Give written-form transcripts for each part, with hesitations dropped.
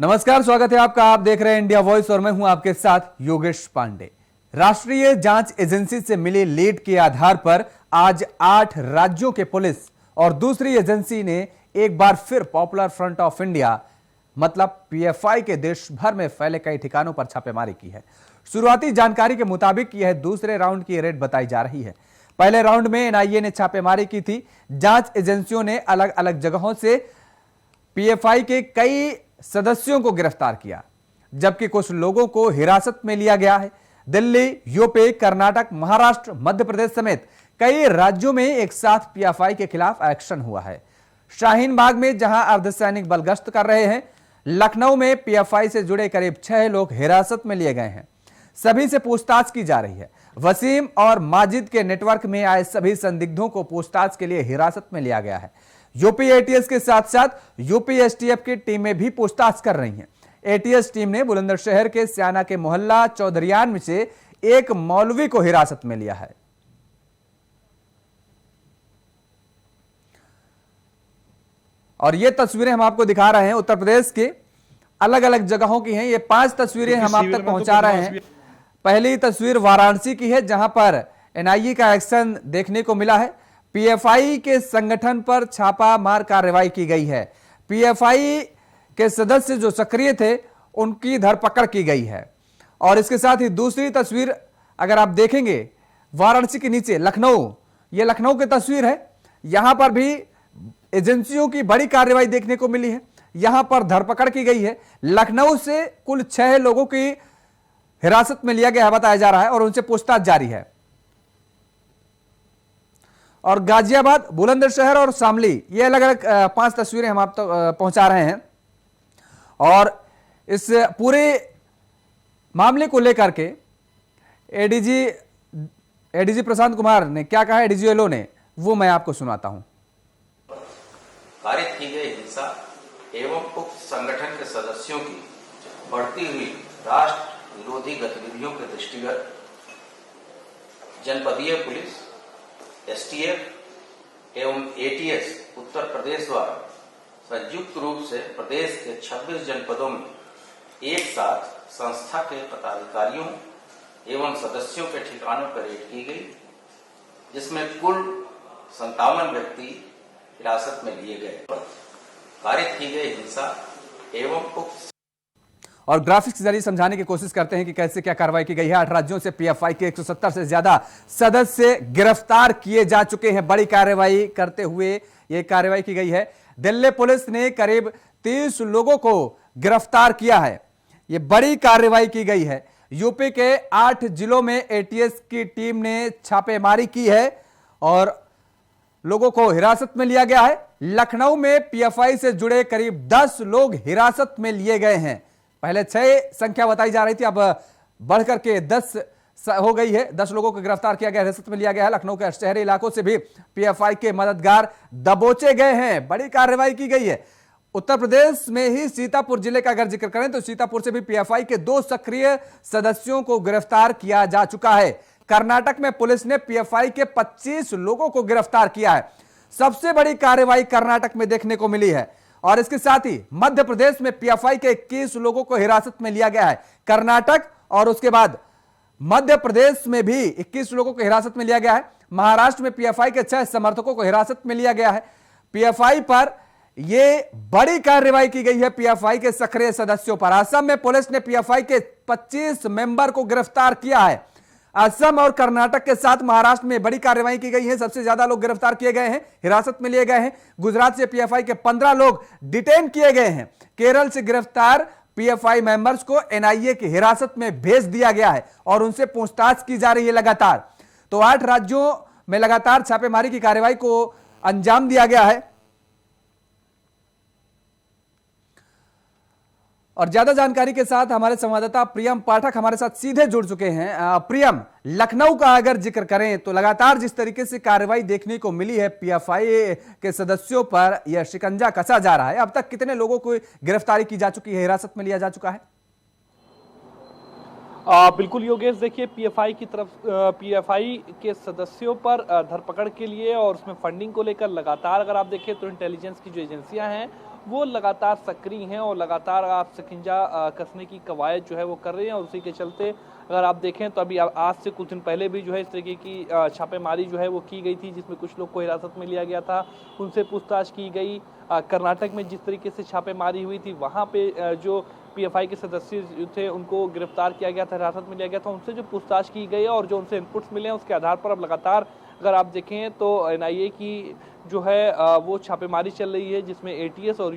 नमस्कार, स्वागत है आपका। आप देख रहे हैं इंडिया वॉइस और मैं हूं आपके साथ योगेश पांडे। राष्ट्रीय जांच एजेंसी से मिली लीड के आधार पर आज 8 राज्यों के पुलिस और दूसरी एजेंसी ने एक बार फिर पॉपुलर फ्रंट ऑफ इंडिया मतलब पीएफआई के देश भर में फैले कई ठिकानों पर छापेमारी की है। शुरुआती जानकारी के मुताबिक यह दूसरे राउंड की रेड बताई जा रही है। पहले राउंड में एनआईए ने छापेमारी की थी। जांच एजेंसियों ने अलग अलग जगहों से पीएफआई के कई सदस्यों को गिरफ्तार किया, जबकि कुछ लोगों को हिरासत में लिया गया है। दिल्ली, यूपी, कर्नाटक, महाराष्ट्र, मध्य प्रदेश समेत कई राज्यों में एक साथ पीएफआई के खिलाफ एक्शन हुआ है। शाहीन बाग में जहां अर्धसैनिक बल गश्त कर रहे हैं, लखनऊ में पीएफआई से जुड़े करीब 6 लोग हिरासत में लिए गए हैं। सभी से पूछताछ की जा रही है। वसीम और माजिद के नेटवर्क में आए सभी संदिग्धों को पूछताछ के लिए हिरासत में लिया गया है। यूपी एटीएस के साथ साथ यूपी एसटीएफ की टीमें भी पूछताछ कर रही हैं। एटीएस टीम ने बुलंदशहर के स्याना के मोहल्ला चौधरियान में से एक मौलवी को हिरासत में लिया है। और ये तस्वीरें हम आपको दिखा रहे हैं उत्तर प्रदेश के अलग अलग जगहों की हैं। ये 5 तस्वीरें हम आप तक पहुंचा रहे हैं। पहली तस्वीर वाराणसी की है, जहां पर एनआईए का एक्शन देखने को मिला है। पीएफआई के संगठन पर छापा मार कार्रवाई की गई है। पीएफआई के सदस्य जो सक्रिय थे उनकी धरपकड़ की गई है। और इसके साथ ही दूसरी तस्वीर अगर आप देखेंगे, वाराणसी के नीचे लखनऊ, ये लखनऊ की तस्वीर है। यहां पर भी एजेंसियों की बड़ी कार्रवाई देखने को मिली है। यहां पर धरपकड़ की गई है। लखनऊ से कुल 6 लोगों की हिरासत में लिया गया है बताया जा रहा है और उनसे पूछताछ जारी है। और गाजियाबाद, बुलंदशहर और शामली, ये अलग अलग 5 तस्वीरें हम आप तक पहुंचा रहे हैं। और इस पूरे मामले को लेकर के एडीजी प्रशांत कुमार ने क्या कहा, एडीजीएलओ ने, वो मैं आपको सुनाता हूं। पारित की गई हिंसा एवं उक्त संगठन के सदस्यों की बढ़ती हुई राष्ट्र विरोधी गतिविधियों के दृष्टिगत जनपदीय पुलिस, एसटीएफ एवं एटीएस उत्तर प्रदेश द्वारा संयुक्त रूप से प्रदेश के 26 जनपदों में एक साथ संस्था के पदाधिकारियों एवं सदस्यों के ठिकानों पर रेड की गई, जिसमें कुल 57 व्यक्ति हिरासत में लिए गए। पारित की गई हिंसा एवं उक्त और ग्राफिक्स के जरिए समझाने की कोशिश करते हैं कि कैसे क्या कार्रवाई की गई है। 8 राज्यों से पीएफआई के 170 से ज्यादा सदस्य गिरफ्तार किए जा चुके हैं। बड़ी कार्रवाई करते हुए यह कार्रवाई की गई है। दिल्ली पुलिस ने करीब 30 लोगों को गिरफ्तार किया है। यह बड़ी कार्रवाई की गई है। यूपी के 8 जिलों में एटीएस की टीम ने छापेमारी की है और लोगों को हिरासत में लिया गया है। लखनऊ में पीएफआई से जुड़े करीब 10 लोग हिरासत में लिए गए हैं। पहले 6 संख्या बताई जा रही थी, अब बढ़कर के 10 हो गई है। 10 लोगों को गिरफ्तार किया गया, हिरासत में लिया गया है। लखनऊ के शहरी इलाकों से भी पीएफआई के मददगार दबोचे गए हैं। बड़ी कार्रवाई की गई है। उत्तर प्रदेश में ही सीतापुर जिले का अगर जिक्र करें तो सीतापुर से भी पीएफआई के 2 सक्रिय सदस्यों को गिरफ्तार किया जा चुका है। कर्नाटक में पुलिस ने पीएफआई के 25 लोगों को गिरफ्तार किया है। सबसे बड़ी कार्रवाई कर्नाटक में देखने को मिली है। और इसके साथ ही मध्य प्रदेश में पीएफआई के 21 लोगों को हिरासत में लिया गया है। कर्नाटक और उसके बाद मध्य प्रदेश में भी 21 लोगों को हिरासत में लिया गया है। महाराष्ट्र में पीएफआई के 6 समर्थकों को हिरासत में लिया गया है। पीएफआई पर यह बड़ी कार्रवाई की गई है। पीएफआई के सक्रिय सदस्यों पर असम में पुलिस ने पीएफआई के 25 मेंबर को गिरफ्तार किया है। असम और कर्नाटक के साथ महाराष्ट्र में बड़ी कार्रवाई की गई है। सबसे ज्यादा लोग गिरफ्तार किए गए हैं, हिरासत में लिए गए हैं। गुजरात से पीएफआई के 15 लोग डिटेन किए गए हैं। केरल से गिरफ्तार पीएफआई मेंबर्स को एनआईए की हिरासत में भेज दिया गया है और उनसे पूछताछ की जा रही है लगातार। तो 8 राज्यों में लगातार छापेमारी की कार्रवाई को अंजाम दिया गया है। और ज्यादा जानकारी के साथ हमारे संवाददाता प्रियम पाठक हमारे साथ सीधे जुड़ चुके हैं। प्रियम, लखनऊ का अगर जिक्र करें तो लगातार जिस तरीके से कार्रवाई देखने को मिली है, पीएफआई के सदस्यों पर यह शिकंजा कसा जा रहा है। अब तक कितने लोगों को गिरफ्तारी की जा चुकी है, हिरासत में लिया जा चुका है? बिल्कुल योगेश, देखिए पीएफआई के सदस्यों पर धरपकड़ के लिए और उसमें फंडिंग को लेकर लगातार अगर आप देखें तो इंटेलिजेंस की जो एजेंसियां हैं वो लगातार सक्रिय हैं और लगातार आप शिकंजा कसने की कवायद जो है वो कर रहे हैं। और उसी के चलते अगर आप देखें तो अभी आज से कुछ दिन पहले भी जो है इस तरीके की छापेमारी जो है वो की गई थी, जिसमें कुछ लोग को हिरासत में लिया गया था, उनसे पूछताछ की गई। कर्नाटक में जिस तरीके से छापेमारी हुई थी वहाँ पे जो पीएफआई के सदस्य जो थे उनको गिरफ्तार किया गया था, हिरासत में लिया गया था, उनसे जो पूछताछ की गई है और जो उनसे इनपुट्स मिले हैं उसके आधार पर अब लगातार अगर आप देखें तो एनआईए की जो है वो छापेमारी चल रही है, जिसमें एटीएस और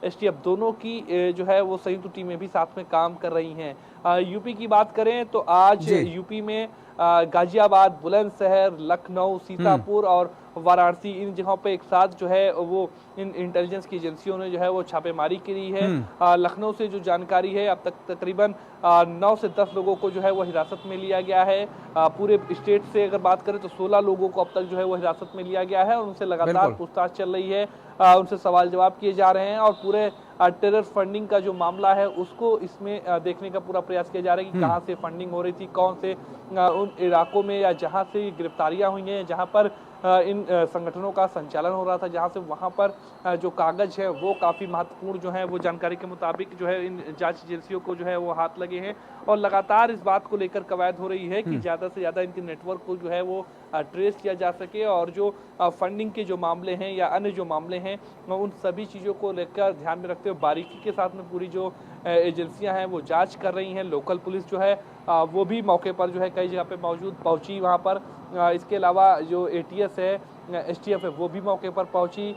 एसटीएफ दोनों की जो है वो संयुक्त टीमें भी साथ में काम कर रही हैं। यूपी की बात करें तो आज यूपी में गाजियाबाद, बुलंदशहर, लखनऊ, सीतापुर और वाराणसी, इन जगहों पे एक साथ जो है वो इन इंटेलिजेंस की एजेंसियों ने जो है वो छापेमारी करी है। लखनऊ से जो जानकारी है अब तक तकरीबन 9 से 10 लोगों को जो है वो हिरासत में लिया गया है। पूरे स्टेट से अगर बात करें तो 16 लोगों को अब तक जो है वो हिरासत में लिया गया है और उनसे लगातार पूछताछ चल रही है, उनसे सवाल जवाब किए जा रहे हैं और पूरे टेरर फंडिंग का जो मामला है उसको इसमें देखने का पूरा प्रयास किया जा रहा है कि कहां से फंडिंग हो रही थी, कौन से उन इलाकों में या जहां से गिरफ्तारियां हुई हैं, जहां पर इन संगठनों का संचालन हो रहा था, जहां से वहां पर जो कागज है वो काफी महत्वपूर्ण जो है वो जानकारी के मुताबिक जो है इन जांच एजेंसियों को जो है वो हाथ लगे हैं। और लगातार इस बात को लेकर कवायद हो रही है कि ज्यादा से ज्यादा इनके नेटवर्क को जो है वो ट्रेस किया जा सके और जो फंडिंग के जो मामले हैं या अन्य जो मामले हैं उन सभी चीज़ों को लेकर ध्यान में रखते हुए बारीकी के साथ में पूरी जो एजेंसियां हैं वो जांच कर रही हैं। लोकल पुलिस जो है वो भी मौके पर जो है कई जगह पे पहुंची वहां पर। इसके अलावा जो एटीएस है, एसटीएफ है, वो भी मौके पर पहुंची।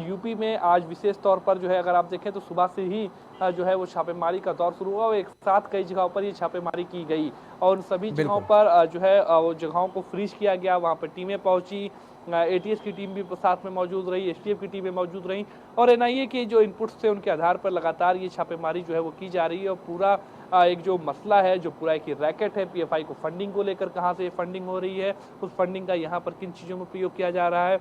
यूपी में आज विशेष तौर पर जो है अगर आप देखें तो सुबह से ही जो है वो छापेमारी का दौर शुरू हुआ और एक साथ कई जगहों पर ये छापेमारी की गई और उन सभी जगहों पर जो है वो जगहों को फ्रीज किया गया। वहाँ पर टीमें पहुंची, एटीएस की टीम भी साथ में मौजूद रही, एसटीएफ की टीमें मौजूद रहीं और एनआईए के जो इनपुट्स थे उनके आधार पर लगातार ये छापेमारी जो है वो की जा रही है। और पूरा एक जो मसला है, जो पूरा एक रैकेट है पीएफआई को फंडिंग को लेकर, कहाँ से फंडिंग हो रही है, उस फंडिंग का यहाँ पर किन चीज़ों में प्रयोग किया जा रहा है,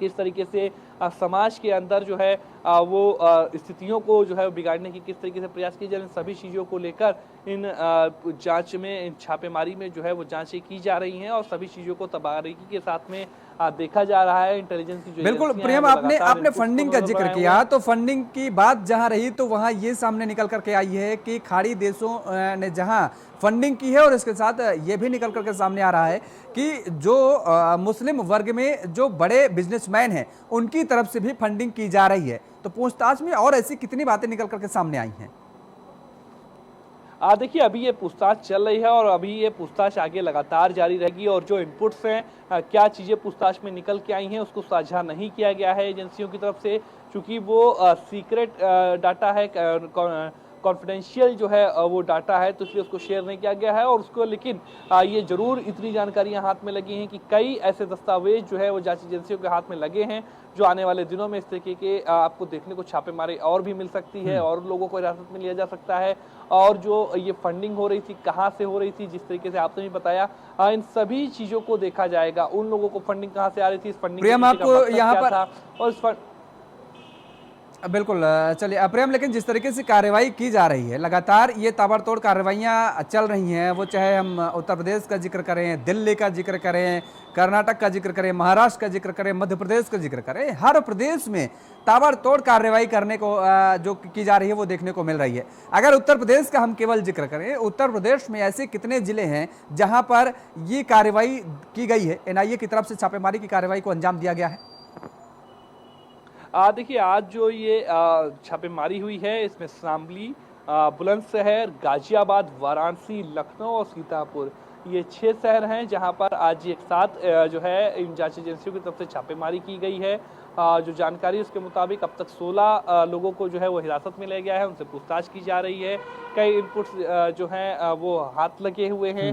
किस तरीके से समाज के अंदर जो है वो स्थितियों को जो है बिगाड़ने की किस तरीके से प्रयास किए जा रहे हैं, सभी चीज़ों को लेकर इन जांच में, इन छापेमारी में जो है वो जांचें की जा रही हैं और सभी चीज़ों को तबारीकी के साथ में देखा जा रहा है। इंटेलिजेंस की जो बिल्कुल प्रियम, आपने फंडिंग का जिक्र किया तो फंडिंग की बात जहां रही तो वहां ये सामने निकल करके आई है कि खाड़ी देशों ने जहां फंडिंग की है और इसके साथ ये भी निकल करके सामने आ रहा है कि जो मुस्लिम वर्ग में जो बड़े बिजनेसमैन हैं उनकी तरफ से भी फंडिंग की जा रही है। तो पूछताछ में और ऐसी कितनी बातें निकल करके सामने आई हैं? देखिए अभी ये पूछताछ चल रही है और अभी ये पूछताछ आगे लगातार जारी रहेगी और जो इनपुट्स हैं, क्या चीज़ें पूछताछ में निकल के आई हैं उसको साझा नहीं किया गया है एजेंसियों की तरफ से, क्योंकि वो सीक्रेट डाटा है, कॉन्फिडेंशियल जो है वो डाटा है, तो इसलिए उसको शेयर नहीं किया गया है। और उसको लेकिन ये जरूर इतनी जानकारियां हाथ में लगी हैं कि कई ऐसे दस्तावेज जो है वो जांच एजेंसियों के हाथ में लगे हैं जो आने वाले दिनों में इस तरीके के आपको देखने को छापेमारी और भी मिल सकती है और लोगों को हिरासत में लिया जा सकता है। और जो ये फंडिंग हो रही थी, कहाँ से हो रही थी, जिस तरीके से आपने भी बताया, इन सभी चीजों को देखा जाएगा। उन लोगों को फंडिंग कहाँ से आ रही थी, इस फंडिंग प्रियम आपको यहाँ पर था और इस बिल्कुल चलिए प्रेम, लेकिन जिस तरीके से कार्रवाई की जा रही है, लगातार ये ताबड़तोड़ कार्रवाइयाँ चल रही हैं, वो चाहे हम उत्तर प्रदेश का जिक्र करें, दिल्ली का जिक्र करें, कर्नाटक का जिक्र करें, महाराष्ट्र का जिक्र करें, मध्य प्रदेश का जिक्र करें, हर प्रदेश में ताबड़तोड़ कार्रवाई करने को जो की जा रही है वो देखने को मिल रही है। अगर उत्तर प्रदेश का हम केवल जिक्र करें, उत्तर प्रदेश में ऐसे कितने जिले हैं जहाँ पर ये कार्रवाई की गई है, एनआईए की तरफ से छापेमारी की कार्रवाई को अंजाम दिया गया है? देखिए आज जो ये छापेमारी हुई है इसमें शामली, बुलंदशहर, गाजियाबाद, वाराणसी, लखनऊ और सीतापुर, ये 6 शहर हैं जहां पर आज एक साथ जो है इन जांच एजेंसियों की तरफ से छापेमारी की गई है। जो जानकारी उसके मुताबिक अब तक 16 लोगों को जो है वो हिरासत में लिया गया है, उनसे पूछताछ की जा रही है। कई इनपुट्स जो हैं वो हाथ लगे हुए हैं।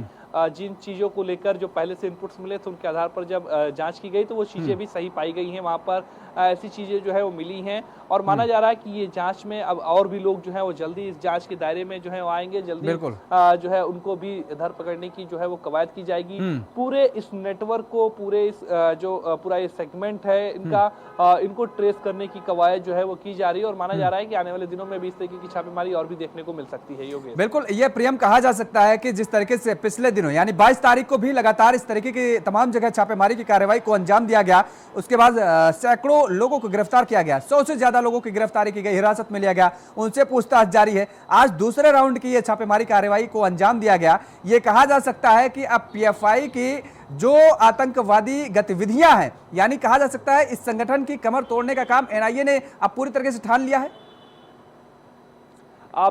जिन चीज़ों को लेकर जो पहले से इनपुट्स मिले थे उनके आधार पर जब जांच की गई तो वो चीज़ें भी सही पाई गई हैं। वहाँ पर ऐसी चीज़ें जो है वो मिली हैं और माना जा रहा है कि ये जांच में अब और भी लोग जो है वो जल्दी इस जांच के दायरे में जो है वो आएंगे, जल्दी जो है उनको भी धर पकड़ने की जो है वो कवायद की जाएगी। पूरे इस नेटवर्क को, पूरे इस जो पूरा ये सेगमेंट है इनका, इनको ट्रेस करने की कवायद जो है वो की जा रही है और माना जा रहा है कि आने वाले दिनों में भी इस तरीके की छापेमारी और भी देखने को मिल सकती है। योगेश, बिल्कुल, ये प्रियम कहा जा सकता है कि जिस तरीके से पिछले दिनों यानी 22 तारीख को भी लगातार इस तरीके की तमाम जगह छापेमारी की कार्रवाई को अंजाम दिया गया। उसके बाद सैकड़ों लोगों को गिरफ्तार किया गया, 100 से ज्यादा लोगों की गिरफ्तारी की गई, हिरासत में लिया गया, उनसे पूछताछ जारी है। आज दूसरे राउंड की यह छापेमारी कार्रवाई को अंजाम दिया गया। ये कहा जा सकता है कि अब पीएफआई की जो आतंकवादी गतिविधियां हैं, यानी कहा जा सकता है इस संगठन की कमर तोड़ने का काम एनआईए ने अब पूरी तरीके से ठान लिया है।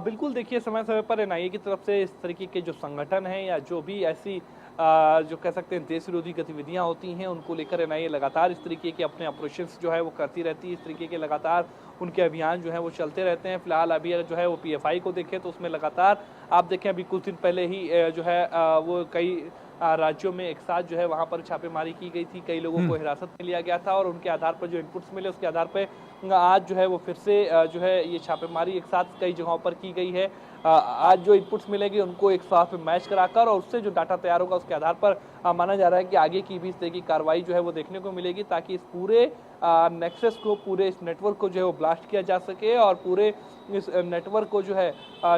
बिल्कुल, देखिए समय समय पर एनआईए की तरफ से इस तरीके के जो संगठन हैं या जो भी ऐसी जो कह सकते हैं देश विरोधी गतिविधियां होती हैं, उनको लेकर एनआईए लगातार इस तरीके के अपने ऑपरेशंस जो है वो करती रहती है। इस तरीके के लगातार उनके अभियान जो है वो चलते रहते हैं। फिलहाल अभी जो है वो पीएफआई को देखें तो उसमें लगातार आप देखें अभी कुछ दिन पहले ही जो है वो कई राज्यों में एक साथ जो है वहां पर छापेमारी की गई थी, कई लोगों को हिरासत में लिया गया था और उनके आधार पर जो इनपुट्स मिले उसके आधार पर आज जो है वो फिर से जो है ये छापेमारी एक साथ कई जगहों पर की गई है। आज जो इनपुट्स मिलेंगे उनको एक साथ में मैच कराकर और उससे जो डाटा तैयार होगा उसके आधार पर माना जा रहा है कि आगे की भी इस तरह की कार्रवाई जो है वो देखने को मिलेगी, ताकि इस पूरे नेक्सस को, पूरे इस नेटवर्क को जो है वो ब्लास्ट किया जा सके और पूरे इस नेटवर्क को जो है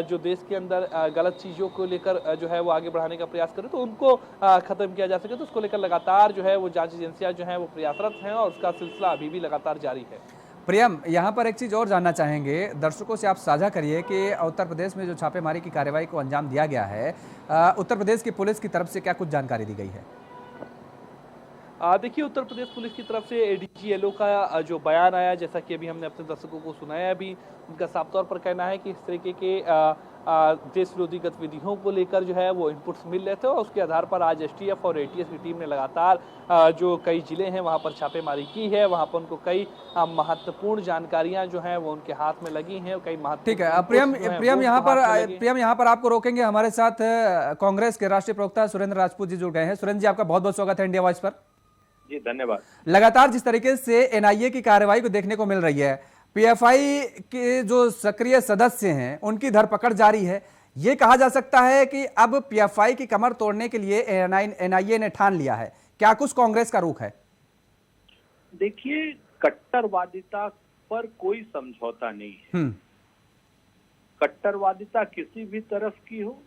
जो देश के अंदर गलत चीज़ों को लेकर जो है वो आगे बढ़ाने का प्रयास करे तो उनको ख़त्म किया जा सके। तो उसको लेकर लगातार जो है वो जांच एजेंसियां जो हैं वो प्रयासरत हैं और उसका सिलसिला अभी भी लगातार जारी है। प्रियम, यहाँ पर एक चीज़ और जानना चाहेंगे, दर्शकों से आप साझा करिए कि उत्तर प्रदेश में जो छापेमारी की कार्रवाई को अंजाम दिया गया है, उत्तर प्रदेश की पुलिस की तरफ से क्या कुछ जानकारी दी गई है? देखिए, उत्तर प्रदेश पुलिस की तरफ से एडीजी एलओ का जो बयान आया, जैसा कि अभी हमने अपने दर्शकों को सुनाया, भी उनका साफ तौर पर कहना है कि इस तरीके के देश विरोधी गतिविधियों को लेकर जो है वो इनपुट्स मिल रहे थे और उसके आधार पर आज एसटीएफ और एटीएस की टीम ने लगातार जो कई जिले हैं वहां पर छापेमारी की है। वहां पर उनको कई महत्वपूर्ण जानकारियां जो हैं वो उनके हाथ में लगी हैं और कई महत्वपूर्ण। ठीक है, प्रियम यहाँ पर आपको रोकेंगे। हमारे साथ कांग्रेस के राष्ट्रीय प्रवक्ता सुरेंद्र राजपूत जी जुड़ गए हैं। सुरेंद्र जी, आपका बहुत बहुत स्वागत है इंडिया वॉइस पर। जी धन्यवाद। लगातार जिस तरीके से एनआईए की कार्रवाई को देखने को मिल रही है, पीएफआई के जो सक्रिय सदस्य हैं उनकी धरपकड़ जारी है, ये कहा जा सकता है कि अब पीएफआई की कमर तोड़ने के लिए एनआईए ने ठान लिया है। क्या कुछ कांग्रेस का रुख है? देखिए, कट्टरवादिता पर कोई समझौता नहीं है। कट्टरवादिता किसी भी तरफ की हो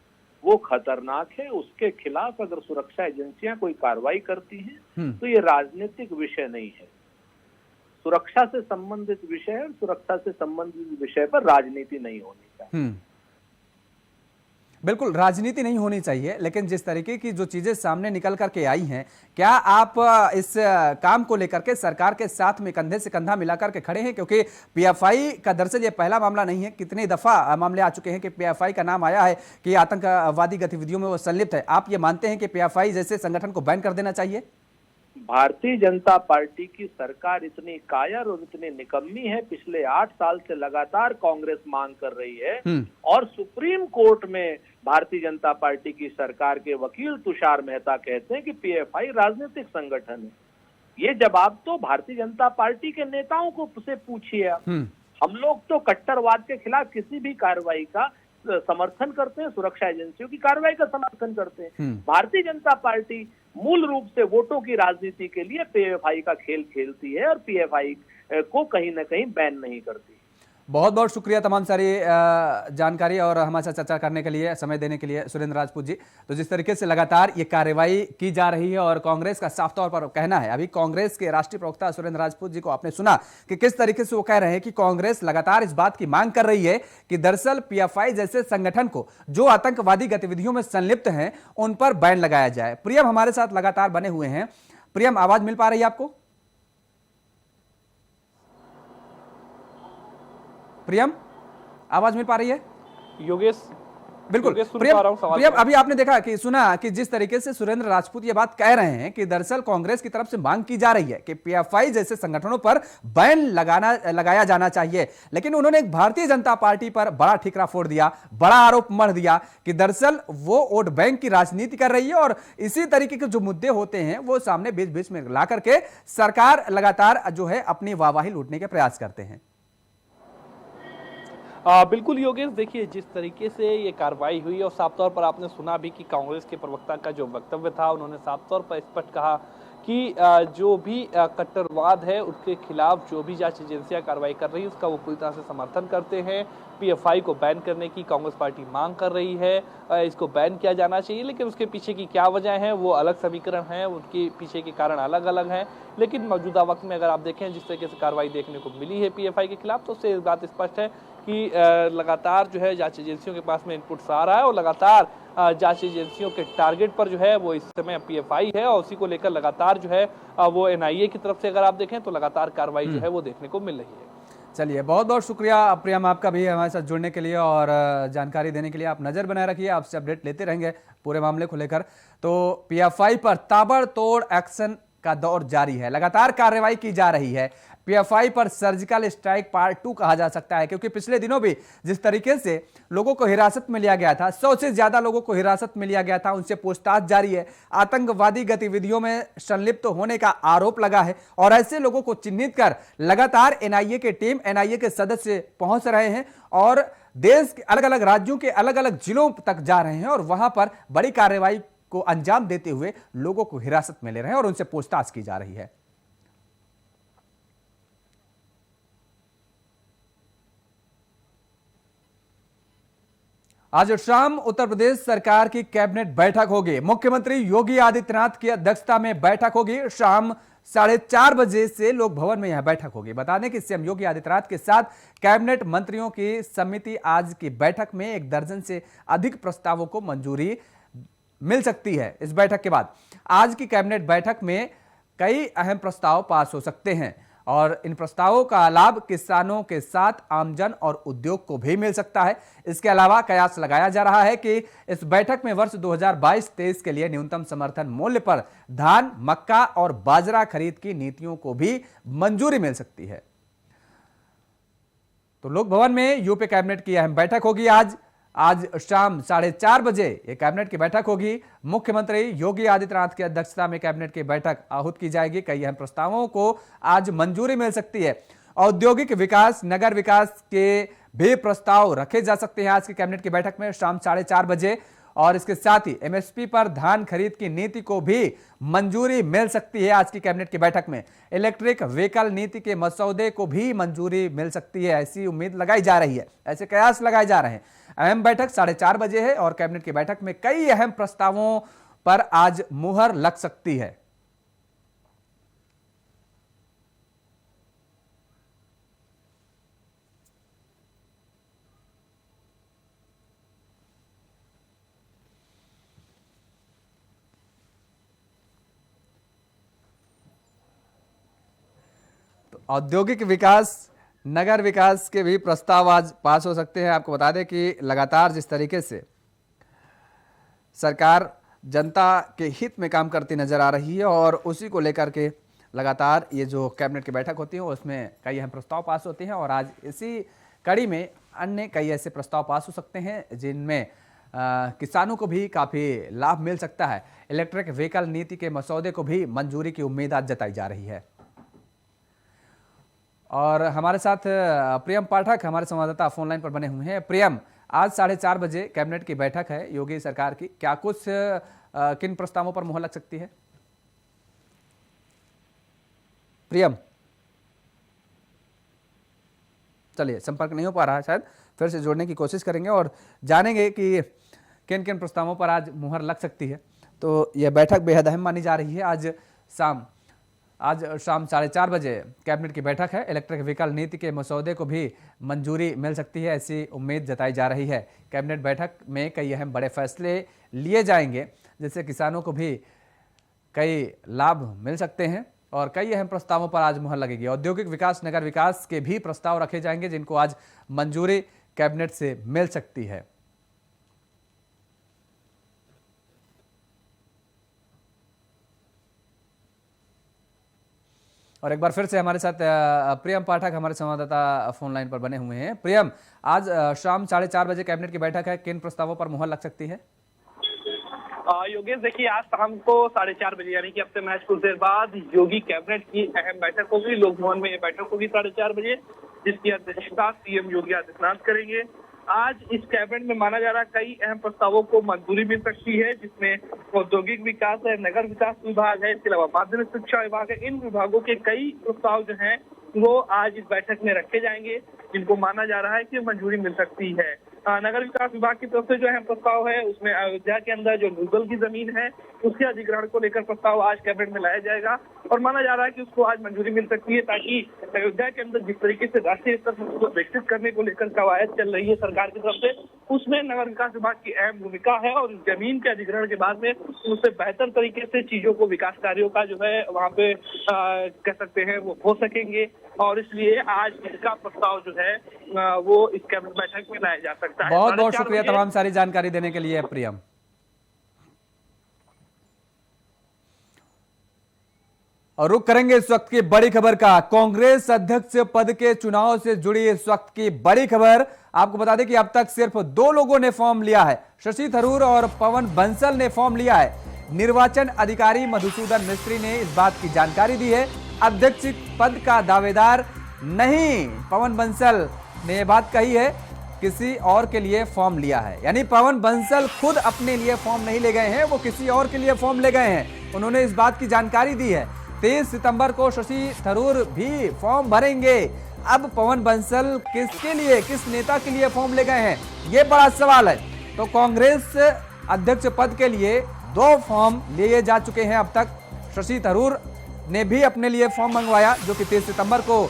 वो खतरनाक है। उसके खिलाफ अगर सुरक्षा एजेंसियां कोई कार्रवाई करती हैं तो ये राजनीतिक विषय नहीं है, सुरक्षा से संबंधित विषय है। सुरक्षा से संबंधित विषय पर राजनीति नहीं होनी चाहिए। बिल्कुल राजनीति नहीं होनी चाहिए, लेकिन जिस तरीके की जो चीजें सामने निकल करके आई हैं, क्या आप इस काम को लेकर के सरकार के साथ में कंधे से कंधा मिलाकर के खड़े हैं? क्योंकि पीएफआई का दरअसल ये पहला मामला नहीं है, कितनी दफा मामले आ चुके हैं कि पीएफआई का नाम आया है कि आतंकवादी गतिविधियों में वो संलिप्त है। आप ये मानते हैं कि पीएफआई जैसे संगठन को बैन कर देना चाहिए? भारतीय जनता पार्टी की सरकार इतनी कायर और इतनी निकम्मी है, पिछले 8 साल से लगातार कांग्रेस मांग कर रही है और सुप्रीम कोर्ट में भारतीय जनता पार्टी की सरकार के वकील तुषार मेहता कहते हैं कि पीएफआई राजनीतिक संगठन है। ये जवाब तो भारतीय जनता पार्टी के नेताओं को से पूछिए। हम लोग तो कट्टरवाद के खिलाफ किसी भी कार्रवाई का समर्थन करते हैं, सुरक्षा एजेंसियों की कार्रवाई का समर्थन करते हैं। भारतीय जनता पार्टी मूल रूप से वोटों की राजनीति के लिए पीएफआई का खेल खेलती है और पीएफआई को कहीं ना कहीं बैन नहीं करती। बहुत बहुत शुक्रिया तमाम सारी जानकारी और हमारे साथ चर्चा करने के लिए, समय देने के लिए सुरेंद्र राजपूत जी। तो जिस तरीके से लगातार ये कार्रवाई की जा रही है और कांग्रेस का साफ तौर पर कहना है, अभी कांग्रेस के राष्ट्रीय प्रवक्ता सुरेंद्र राजपूत जी को आपने सुना कि किस तरीके से वो कह रहे हैं कि कांग्रेस लगातार इस बात की मांग कर रही है कि दरअसल पीएफआई जैसे संगठन को जो आतंकवादी गतिविधियों में संलिप्त हैं उन पर बैन लगाया जाए। प्रियम हमारे साथ लगातार बने हुए हैं। प्रियम, आवाज मिल पा रही है आपको? प्रियम, आवाज मिल पा रही है? योगेश, बिल्कुल प्रियम, अभी आपने देखा कि सुना कि जिस तरीके से सुरेंद्र राजपूत ये बात कह रहे हैं कि दरअसल कांग्रेस की तरफ से मांग की जा रही है कि पीएफआई जैसे संगठनों पर बैन लगाया जाना चाहिए, लेकिन उन्होंने एक भारतीय जनता पार्टी पर बड़ा ठिकरा फोड़ दिया, बड़ा आरोप मढ़ दिया कि दरअसल वो वोट बैंक की राजनीति कर रही है और इसी तरीके के जो मुद्दे होते हैं वो सामने बीच बीच में ला करके सरकार लगातार जो है अपनी वाहवाही लूटने के प्रयास करते हैं। बिल्कुल योगेश, देखिए जिस तरीके से ये कार्रवाई हुई और साफ तौर पर आपने सुना भी कि कांग्रेस के प्रवक्ता का जो वक्तव्य था, उन्होंने साफ तौर पर स्पष्ट कहा कि जो भी कट्टरवाद है उसके खिलाफ जो भी जांच एजेंसियां कार्रवाई कर रही है उसका वो पूरी तरह से समर्थन करते हैं। पीएफआई को बैन करने की कांग्रेस पार्टी मांग कर रही है, इसको बैन किया जाना चाहिए, लेकिन उसके पीछे की क्या वजह है वो अलग समीकरण है, उनके पीछे के कारण अलग अलग हैं। लेकिन मौजूदा वक्त में अगर आप देखें जिस तरीके से कार्रवाई देखने को मिली है पीएफआई के खिलाफ, तो उससे इस बात स्पष्ट है कि लगातार जो है जांच एजेंसियों के पास में इनपुट्स आ रहा है और लगातार जांच एजेंसियों के टारगेट पर जो है वो इस समय पीएफआई है और उसी को लेकर लगातार जो है वो एनआईए की तरफ से अगर आप देखें तो लगातार कार्रवाई जो है वो देखने को मिल रही है। चलिए, बहुत बहुत शुक्रिया प्रियम आपका भी हमारे साथ जुड़ने के लिए और जानकारी देने के लिए। आप नज़र बनाए रखिए, आपसे अपडेट लेते रहेंगे पूरे मामले को लेकर। तो पीएफआई पर ताबड़तोड़ एक्शन का दौर जारी है, लगातार कार्रवाई की जा रही है। पीएफआई पर सर्जिकल स्ट्राइक पार्ट 2 कहा जा सकता है, क्योंकि पिछले दिनों भी जिस तरीके से लोगों को हिरासत में लिया गया था, 100 से ज्यादा लोगों को हिरासत में लिया गया था, उनसे पूछताछ जारी है, आतंकवादी गतिविधियों में संलिप्त होने का आरोप लगा है और ऐसे लोगों को चिन्हित कर लगातार एनआईए के टीम, एनआईए के सदस्य पहुंच रहे हैं और देश के अलग अलग राज्यों के अलग अलग जिलों तक जा रहे हैं और वहां पर बड़ी कार्रवाई को अंजाम देते हुए लोगों को हिरासत में ले रहे हैं और उनसे पूछताछ की जा रही है। आज शाम उत्तर प्रदेश सरकार की कैबिनेट बैठक होगी। मुख्यमंत्री योगी आदित्यनाथ की अध्यक्षता में बैठक होगी। शाम 4:30 बजे से लोक भवन में यह बैठक होगी। बता दें कि सीएम योगी आदित्यनाथ के साथ कैबिनेट मंत्रियों की समिति आज की बैठक में 1 दर्जन से अधिक प्रस्तावों को मंजूरी मिल सकती है। इस बैठक के बाद आज की कैबिनेट बैठक में कई अहम प्रस्ताव पास हो सकते हैं और इन प्रस्तावों का लाभ किसानों के साथ आमजन और उद्योग को भी मिल सकता है। इसके अलावा कयास लगाया जा रहा है कि इस बैठक में वर्ष 2022-23 के लिए न्यूनतम समर्थन मूल्य पर धान, मक्का और बाजरा खरीद की नीतियों को भी मंजूरी मिल सकती है। तो लोक भवन में यूपी कैबिनेट की अहम बैठक होगी। आज शाम 4:30 बजे ये कैबिनेट की बैठक होगी। मुख्यमंत्री योगी आदित्यनाथ की अध्यक्षता में कैबिनेट की बैठक आहूत की जाएगी। कई अहम प्रस्तावों को आज मंजूरी मिल सकती है। औद्योगिक विकास, नगर विकास के भी प्रस्ताव रखे जा सकते हैं आज की कैबिनेट की बैठक में शाम 4:30 बजे और इसके साथ ही एमएसपी पर धान खरीद की नीति को भी मंजूरी मिल सकती है आज की कैबिनेट की बैठक में। इलेक्ट्रिक व्हीकल नीति के मसौदे को भी मंजूरी मिल सकती है, ऐसी उम्मीद लगाई जा रही है, ऐसे कयास लगाए जा रहे हैं। अहम बैठक 4:30 बजे है और कैबिनेट की बैठक में कई अहम प्रस्तावों पर आज मुहर लग सकती है। तो औद्योगिक विकास, नगर विकास के भी प्रस्ताव आज पास हो सकते हैं। आपको बता दें कि लगातार जिस तरीके से सरकार जनता के हित में काम करती नजर आ रही है और उसी को लेकर के लगातार ये जो कैबिनेट की बैठक होती है उसमें कई अहम प्रस्ताव पास होते हैं और आज इसी कड़ी में अन्य कई ऐसे प्रस्ताव पास हो सकते हैं जिनमें किसानों को भी काफ़ी लाभ मिल सकता है। इलेक्ट्रिक व्हीकल नीति के मसौदे को भी मंजूरी की उम्मीद आज जताई जा रही है। और हमारे साथ प्रियम पाठक हमारे संवाददाता फोन लाइन पर बने हुए हैं। प्रियम, आज 4:30 बजे कैबिनेट की बैठक है योगी सरकार की, क्या कुछ किन प्रस्तावों पर मुहर लग सकती है? प्रियम, चलिए संपर्क नहीं हो पा रहा है, शायद फिर से जोड़ने की कोशिश करेंगे और जानेंगे कि किन किन प्रस्तावों पर आज मुहर लग सकती है। तो यह बैठक बेहद अहम मानी जा रही है। आज शाम 4:30 बजे कैबिनेट की बैठक है। इलेक्ट्रिक व्हीकल नीति के मसौदे को भी मंजूरी मिल सकती है, ऐसी उम्मीद जताई जा रही है। कैबिनेट बैठक में कई अहम बड़े फैसले लिए जाएंगे जिससे किसानों को भी कई लाभ मिल सकते हैं और कई अहम प्रस्तावों पर आज मुहर लगेगी। औद्योगिक विकास, नगर विकास के भी प्रस्ताव रखे जाएंगे जिनको आज मंजूरी कैबिनेट से मिल सकती है। और एक बार फिर से हमारे साथ प्रियम पाठक हमारे संवाददाता फोन लाइन पर बने हुए हैं। प्रियम, आज शाम 4:30 बजे कैबिनेट की बैठक है, किन प्रस्तावों पर मुहर लग सकती है? योगेश, देखिए आज शाम को 4:30 बजे यानी कि अब से मैच कुछ देर बाद योगी कैबिनेट की अहम बैठक होगी। लोक भवन में ये बैठक होगी 4:30 बजे, जिसकी अध्यक्षता सीएम योगी आदित्यनाथ करेंगे। आज इस कैबिनेट में माना जा रहा है कई अहम प्रस्तावों को मंजूरी मिल सकती है, जिसमें औद्योगिक विकास है, नगर विकास विभाग है, इसके अलावा माध्यमिक शिक्षा विभाग है। इन विभागों के कई प्रस्ताव जो हैं वो आज इस बैठक में रखे जाएंगे, जिनको माना जा रहा है कि मंजूरी मिल सकती है। नगर विकास विभाग की तरफ से जो अहम प्रस्ताव है उसमें अयोध्या के अंदर जो नुगल की जमीन है उसके अधिग्रहण को लेकर प्रस्ताव आज कैबिनेट में लाया जाएगा और माना जा रहा है कि उसको आज मंजूरी मिल सकती है, ताकि अयोध्या के अंदर जिस तरीके से राष्ट्रीय स्तर पर उसको विकसित करने को लेकर कवायद चल रही है सरकार की तरफ से, उसमें नगर विकास विभाग की अहम भूमिका है और जमीन के अधिग्रहण के बाद में उससे बेहतर तरीके से चीजों को, विकास कार्यों का जो है वहाँ पे कह सकते हैं वो हो सकेंगे और इसलिए आज इसका प्रस्ताव जो है वो इस कैबिनेट बैठक में लाया जा सकता है। बहुत बहुत शुक्रिया तमाम सारी जानकारी देने के लिए प्रियम। और रुक करेंगे इस वक्त की बड़ी खबर का। कांग्रेस अध्यक्ष पद के चुनाव से जुड़ी इस वक्त की बड़ी खबर। आपको बता दें कि अब तक सिर्फ 2 लोगों ने फॉर्म लिया है, शशि थरूर और पवन बंसल ने फॉर्म लिया है। निर्वाचन अधिकारी मधुसूदन मिस्त्री ने इस बात की जानकारी दी है। अध्यक्ष पद का दावेदार नहीं, पवन बंसल ने यह बात कही है, किसी और के लिए फॉर्म लिया है। यानी पवन बंसल खुद अपने लिए फॉर्म नहीं ले गए हैं, वो किसी और के लिए फॉर्म ले गए हैं। उन्होंने इस बात की जानकारी दी है। 23 सितंबर को शशि थरूर भी फॉर्म भरेंगे। अब पवन बंसल किसके लिए, किस नेता के लिए फॉर्म ले गए हैं, यह बड़ा सवाल है। तो कांग्रेस अध्यक्ष पद के लिए 2 फॉर्म लिए जा चुके हैं अब तक। शशि थरूर ने भी अपने लिए फॉर्म मंगवाया, जो कि 23 सितंबर को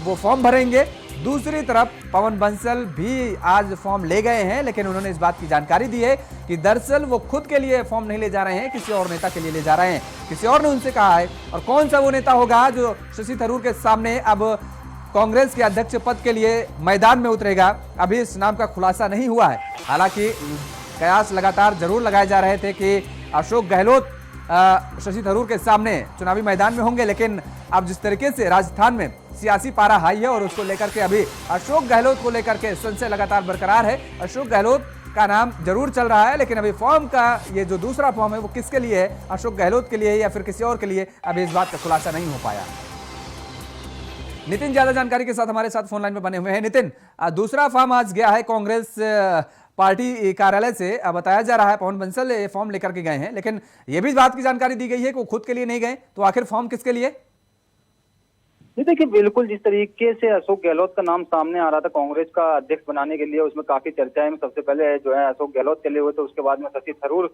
वो फॉर्म भरेंगे। दूसरी तरफ पवन बंसल भी आज फॉर्म ले गए हैं, लेकिन उन्होंने इस बात की जानकारी दी है कि दरअसल वो खुद के लिए फॉर्म नहीं ले जा रहे हैं, किसी और नेता के लिए ले जा रहे हैं। किसी और ने उनसे कहा है, और कौन सा वो नेता होगा जो शशि थरूर के सामने अब कांग्रेस के अध्यक्ष पद के लिए मैदान में उतरेगा, अभी इस नाम का खुलासा नहीं हुआ है। हालांकि कयास लगातार जरूर लगाए जा रहे थे कि अशोक गहलोत शशि थरूर के सामने चुनावी मैदान में होंगे, लेकिन अब जिस तरीके से राजस्थान में सियासी पारा हाई है और उसको लेकर के अभी अशोक गहलोत को लेकर के संशय लगातार बरकरार है। अशोक गहलोत का नाम जरूर चल रहा है, लेकिन अभी फॉर्म का ये जो दूसरा फॉर्म है वो किसके लिए है, अशोक गहलोत के लिए या फिर किसी और के लिए, अभी इस बात का खुलासा नहीं हो पाया। नितिन ज्यादा जानकारी के साथ हमारे साथ फोन लाइन में बने हुए हैं। नितिन, दूसरा फॉर्म आज गया है कांग्रेस पार्टी कार्यालय से, बताया जा रहा है पवन बंसल ये फॉर्म लेकर के गए हैं, लेकिन यह भी बात की जानकारी दी गई है कि वो खुद के लिए नहीं गए, तो आखिर फॉर्म किसके लिए? देखिए, बिल्कुल जिस तरीके से अशोक गहलोत का नाम सामने आ रहा था कांग्रेस का अध्यक्ष बनाने के लिए, उसमें काफी चर्चाएं में सबसे पहले जो है अशोक गहलोत चले हुए थे, उसके बाद में शशि थरूर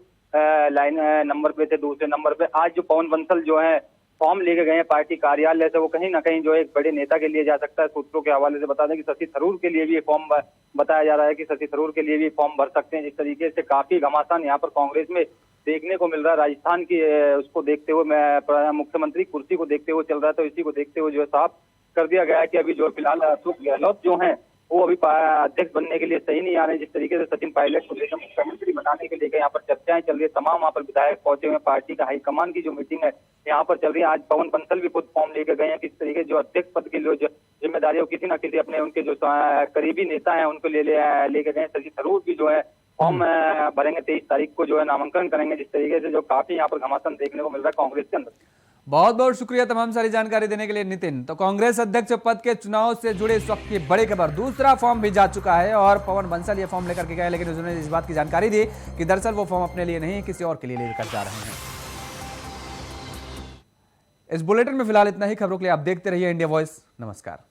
लाइन नंबर पे थे, दूसरे नंबर पे आज जो पवन बंसल जो है फॉर्म लेके गए हैं पार्टी कार्यालय से, वो कहीं ना कहीं जो एक बड़े नेता के लिए जा सकता है। सूत्रों के हवाले से बता दें कि शशि थरूर के लिए भी फॉर्म बताया जा रहा है कि शशि थरूर के लिए भी फॉर्म भर सकते हैं। जिस तरीके से काफी घमासान यहाँ पर कांग्रेस में देखने को मिल रहा है, राजस्थान की उसको देखते हुए, मैं मुख्यमंत्री कुर्सी को देखते हुए चल रहा है, तो इसी को देखते हुए जो है साफ कर दिया गया है कि अभी जो फिलहाल अशोक गहलोत जो है वो अभी अध्यक्ष बनने के लिए सही नहीं आ रहे। जिस तरीके से सचिन पायलट को लेकर मुख्यमंत्री बनाने के लेकर यहाँ पर चर्चाएं चल रही है, तमाम वहाँ पर विधायक पहुंचे हुए, पार्टी का हाईकमान की जो मीटिंग है यहाँ पर चल रही है। आज पवन बंसल भी खुद फॉर्म लेकर गए हैं। किस तरीके जो अध्यक्ष पद के लिए जिम्मेदारी है किसी न किसी अपने उनके जो करीबी नेता है उनको लेकर गए। शशि थरूर की जो है फॉर्म भरेंगे, 23 तारीख को जो है नामांकन करेंगे। जिस तरीके से जो काफी यहाँ पर घमासान देखने को मिल रहा है कांग्रेस के अंदर। बहुत बहुत शुक्रिया तमाम सारी जानकारी देने के लिए नितिन। तो कांग्रेस अध्यक्ष पद के चुनाव से जुड़े इस वक्त की बड़ी खबर, दूसरा फॉर्म भी जा चुका है और पवन बंसल ये फॉर्म लेकर के गए, लेकिन उन्होंने इस बात की जानकारी दी कि दरअसल वो फॉर्म अपने लिए नहीं किसी और के लिए लेकर जा रहे हैं। इस बुलेटिन में फिलहाल इतना ही। खबरों के लिए आप देखते रहिए इंडिया वॉइस। नमस्कार।